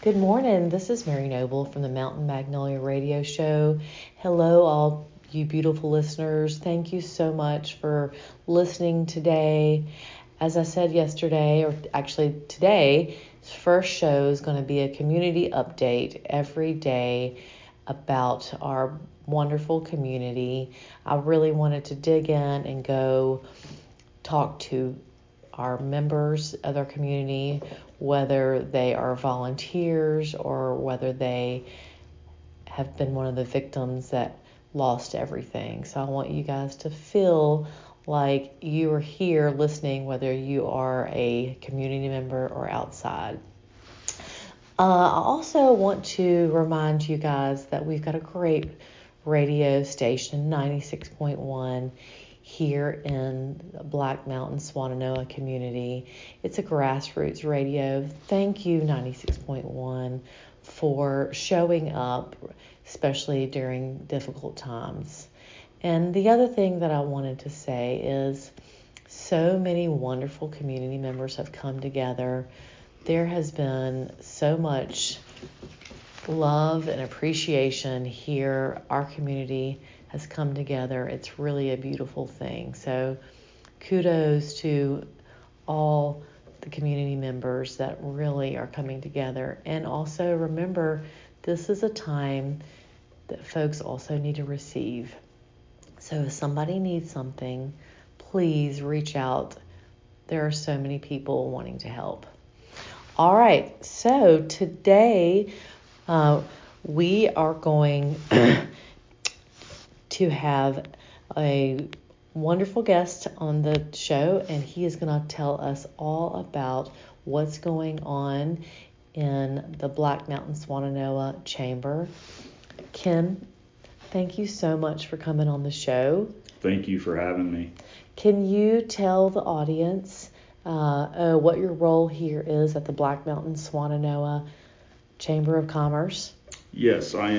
Good morning. This is Mary Noble from the Mountain Magnolia Radio Show. Hello, all you beautiful listeners. Thank you so much for listening today. As I said yesterday, or actually today, first show is going to be a community update every day about our wonderful community. I really wanted to dig in and go talk to our members of our community, whether they are volunteers or whether they have been one of the victims that lost everything. So I want you guys to feel like you are here listening, whether you are a community member or outside. I also want to remind you guys that we've got a great radio station, 96.1, here in the Black Mountain Swannanoa community. It's a grassroots radio. Thank you, 96.1, for showing up, especially during difficult times. And the other thing that I wanted to say is so many wonderful community members have come together. There has been so much love and appreciation here. Our community has come together. It's really a beautiful thing. So kudos to all the community members that really are coming together. And also remember, this is a time that folks also need to receive. So if somebody needs something, please reach out. There are so many people wanting to help. All right, so today we are going to have a wonderful guest on the show, and he is going to tell us all about what's going on in the Black Mountain Swannanoa Chamber. Ken, thank you so much for coming on the show. Thank you for having me. Can you tell the audience what your role here is at the Black Mountain Swannanoa Chamber of Commerce? Yes, I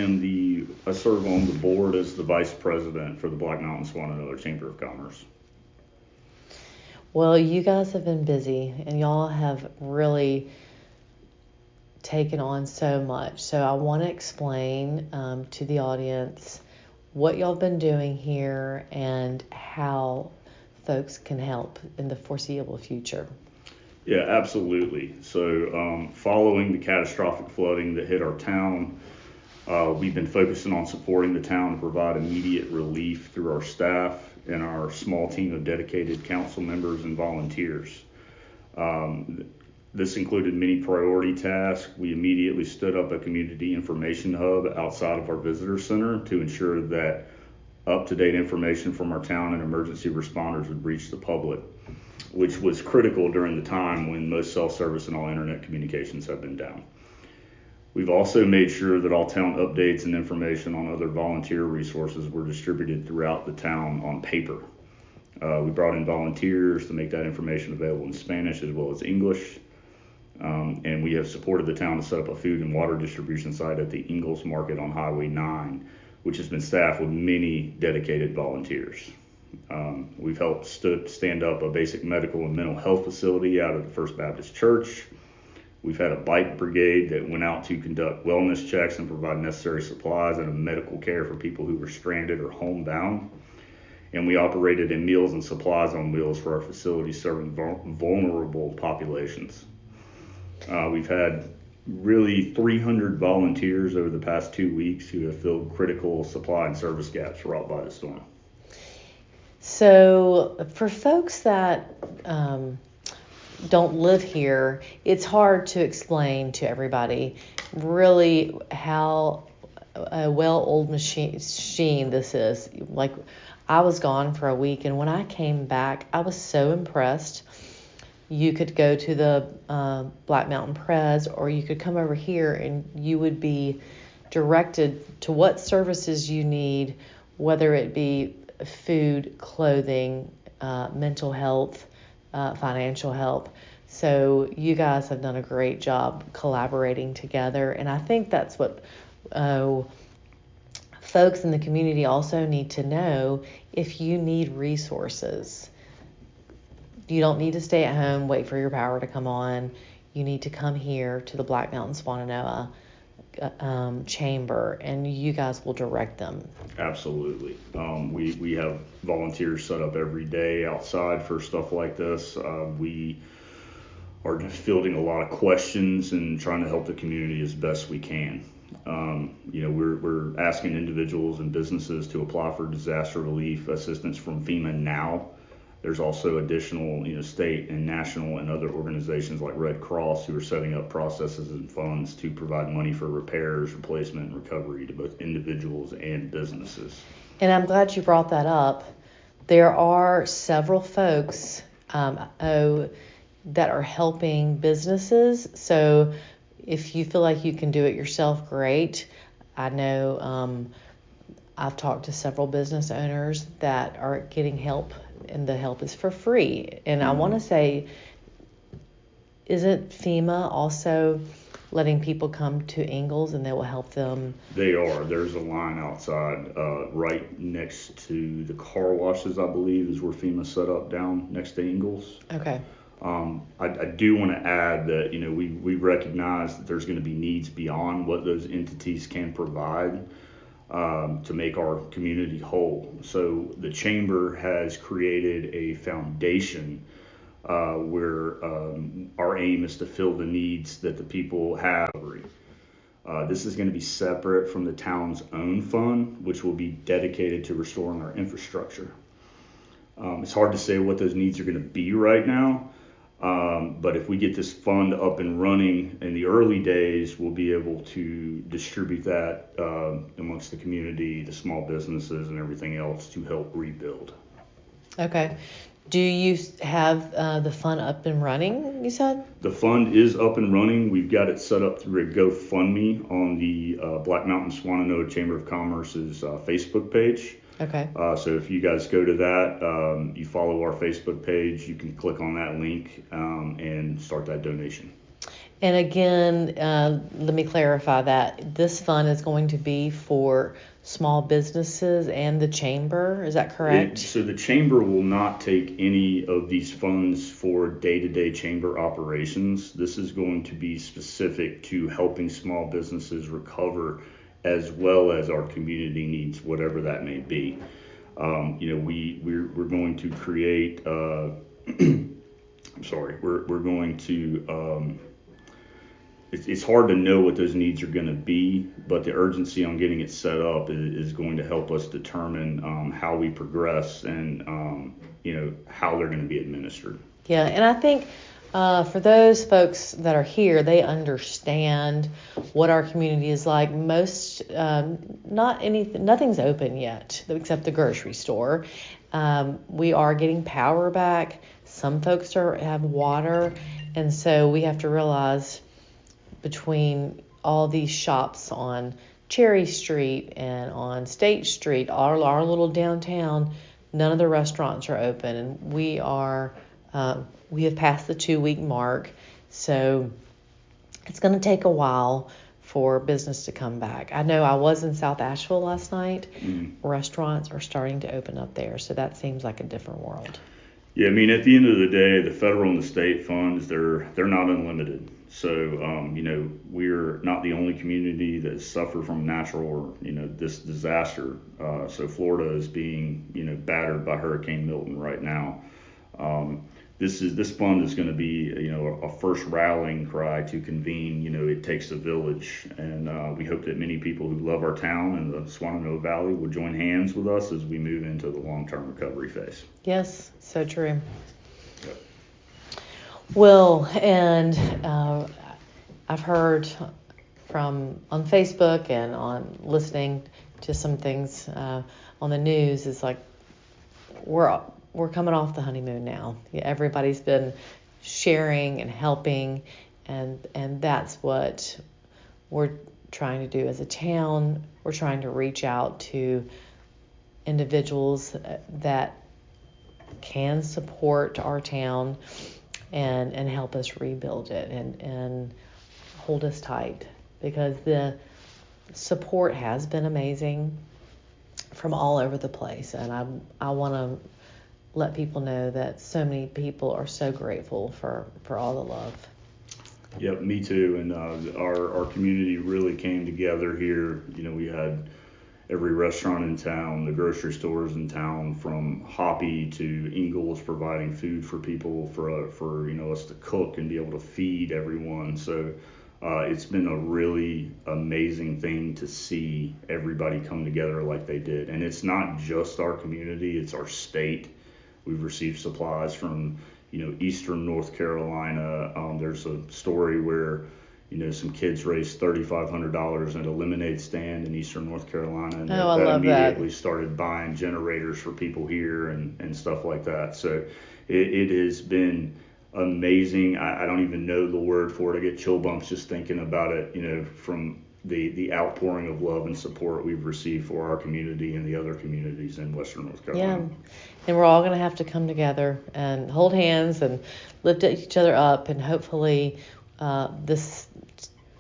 serve on the board as the vice president for the Black Mountain Swannanoa Chamber of Commerce. Well, you guys have been busy, and y'all have really taken on so much. So I want to explain to the audience what y'all have been doing here and how folks can help in the foreseeable future. Yeah, absolutely. So following the catastrophic flooding that hit our town, we've been focusing on supporting the town to provide immediate relief through our staff and our small team of dedicated council members and volunteers. This included many priority tasks. We immediately stood up a community information hub outside of our visitor center to ensure that up-to-date information from our town and emergency responders would reach the public, which was critical during the time when most self-service and all internet communications have been down. We've also made sure that all town updates and information on other volunteer resources were distributed throughout the town on paper. We brought in volunteers to make that information available in Spanish as well as English. And we have supported the town to set up a food and water distribution site at the Ingalls Market on Highway 9, which has been staffed with many dedicated volunteers. We've helped stand up a basic medical and mental health facility out of the First Baptist Church. We've had a bike brigade that went out to conduct wellness checks and provide necessary supplies and medical care for people who were stranded or homebound. And we operated in Meals and Supplies on Wheels for our facilities serving vulnerable populations. We've had really 300 volunteers over the past 2 weeks who have filled critical supply and service gaps wrought by the storm. So for folks that don't live here, it's hard to explain to everybody really how a well-oiled machine this is. Like, I was gone for a week, and when I came back, I was so impressed. You could go to the Black Mountain Pres, or you could come over here and you would be directed to what services you need, whether it be food, clothing, mental health, financial help. So you guys have done a great job collaborating together. And I think that's what folks in the community also need to know. If you need resources, you don't need to stay at home, wait for your power to come on. you need to come here to the Black Mountain Swannanoa chamber, and you guys will direct them. Absolutely. We have volunteers set up every day outside for stuff like this. We are just fielding a lot of questions and trying to help the community as best we can. We're asking individuals and businesses to apply for disaster relief assistance from FEMA now. There's also additional, state and national and other organizations like Red Cross who are setting up processes and funds to provide money for repairs, replacement, and recovery to both individuals and businesses. And I'm glad you brought that up. There are several folks that are helping businesses. So if you feel like you can do it yourself, great. I know I've talked to several business owners that are getting help, and the help is for free. And I want to say, isn't FEMA also letting people come to Ingalls and they will help them? They are. There's a line outside right next to the car washes, I believe, is where FEMA set up down next to Ingalls. Okay. I do want to add that, we recognize that there's going to be needs beyond what those entities can provide to make our community whole. So the chamber has created a foundation where our aim is to fill the needs that the people have. This is going to be separate from the town's own fund, which will be dedicated to restoring our infrastructure. It's hard to say what those needs are going to be right now. But if we get this fund up and running in the early days, we'll be able to distribute that amongst the community, the small businesses, and everything else to help rebuild. Okay. Do you have the fund up and running, you said? The fund is up and running. We've got it set up through a GoFundMe on the Black Mountain Swannanoa Chamber of Commerce's Facebook page. Okay. So if you guys go to that, you follow our Facebook page, you can click on that link and start that donation. And again, let me clarify that this fund is going to be for small businesses and the chamber. Is that correct? So the chamber will not take any of these funds for day-to-day chamber operations. This is going to be specific to helping small businesses recover, as well as our community needs, whatever that may be. We're going to create. We're going to. It's hard to know what those needs are going to be, but the urgency on getting it set up is going to help us determine how we progress and how they're going to be administered. Yeah, and I think for those folks that are here, they understand what our community is like. Nothing's open yet except the grocery store. We are getting power back. Some folks have water, and so we have to realize between all these shops on Cherry Street and on State Street, our little downtown, none of the restaurants are open, and we have passed the 2-week mark, so it's going to take a while for business to come back. I know I was in South Asheville last night. Restaurants are starting to open up there, so that seems like a different world. Yeah, I mean, at the end of the day, the federal and the state funds, they're not unlimited. So, we're not the only community that suffer from natural or, this disaster. So Florida is being, battered by Hurricane Milton right now. This fund is going to be, a first rallying cry to convene. It takes a village, and we hope that many people who love our town and the Swannanoa Valley will join hands with us as we move into the long-term recovery phase. Yes, so true. Yep. Well, and I've heard on Facebook and on listening to some things on the news, it's like we're coming off the honeymoon now. Everybody's been sharing and helping, and that's what we're trying to do as a town. We're trying to reach out to individuals that can support our town and help us rebuild it and hold us tight, because the support has been amazing from all over the place, and I want to let people know that so many people are so grateful for all the love. Yep, me too. And our community really came together here. We had every restaurant in town, the grocery stores in town, from Hoppy to Ingles, providing food for people for us to cook and be able to feed everyone. So it's been a really amazing thing to see everybody come together like they did. And it's not just our community; it's our state. We've received supplies from Eastern North Carolina. There's a story where some kids raised $3,500 at a lemonade stand in Eastern North Carolina, and Oh, I that love that. immediately started buying generators for people here and stuff like that. So it has been amazing. I don't even know the word for it. I get chill bumps just thinking about it, from the outpouring of love and support we've received for our community and the other communities in Western North Carolina. Yeah. And we're all going to have to come together and hold hands and lift each other up. And hopefully this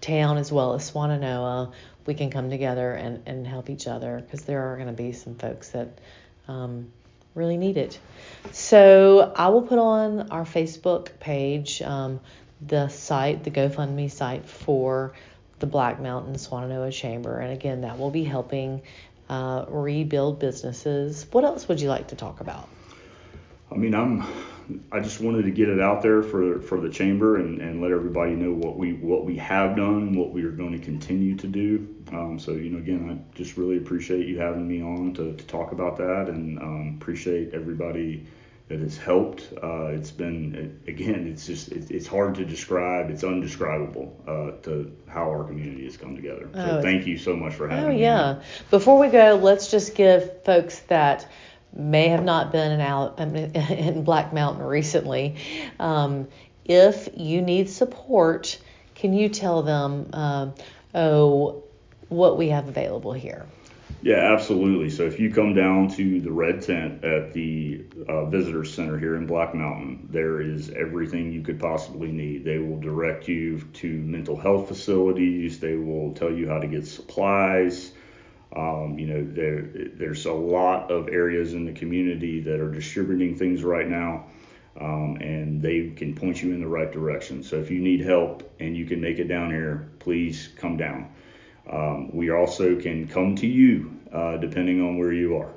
town, as well as Swannanoa, we can come together and help each other, because there are going to be some folks that really need it. So I will put on our Facebook page the site, the GoFundMe site for the Black Mountain Swannanoa Chamber. And again, that will be helping rebuild businesses. What else would you like to talk about? I mean, I just wanted to get it out there for the chamber and let everybody know what we have done, what we are going to continue to do. So again, I just really appreciate you having me on to talk about that, and appreciate everybody that has helped. It's been, again, it's hard to describe. It's undescribable to how our community has come together. So thank you so much for having me. Oh yeah. Before we go, let's just give folks that may have not been in Black Mountain recently, if you need support, can you tell them what we have available here? Yeah, absolutely. So if you come down to the Red Tent at the Visitor Center here in Black Mountain, there is everything you could possibly need. They will direct you to mental health facilities. They will tell you how to get supplies. There's a lot of areas in the community that are distributing things right now, and they can point you in the right direction. So if you need help and you can make it down here, please come down. We also can come to you, depending on where you are.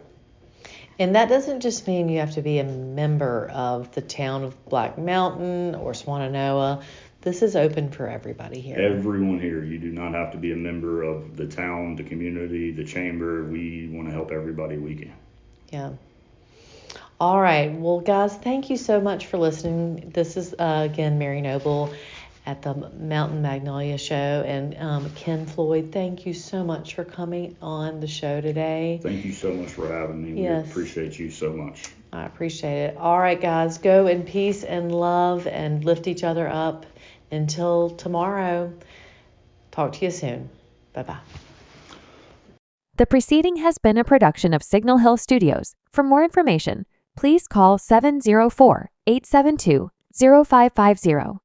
And that doesn't just mean you have to be a member of the town of Black Mountain or Swannanoa. This is open for everybody here. Everyone here. You do not have to be a member of the town, the community, the chamber. We want to help everybody we can. Yeah. All right. Well, guys, thank you so much for listening. This is, again, Mary Noble at the Mountain Magnolia Show. And Ken Floyd, thank you so much for coming on the show today. Thank you so much for having me. Yes. We appreciate you so much. I appreciate it. All right, guys, go in peace and love and lift each other up. Until tomorrow, talk to you soon. Bye-bye. The preceding has been a production of Signal Hill Studios. For more information, please call 704-872-0550.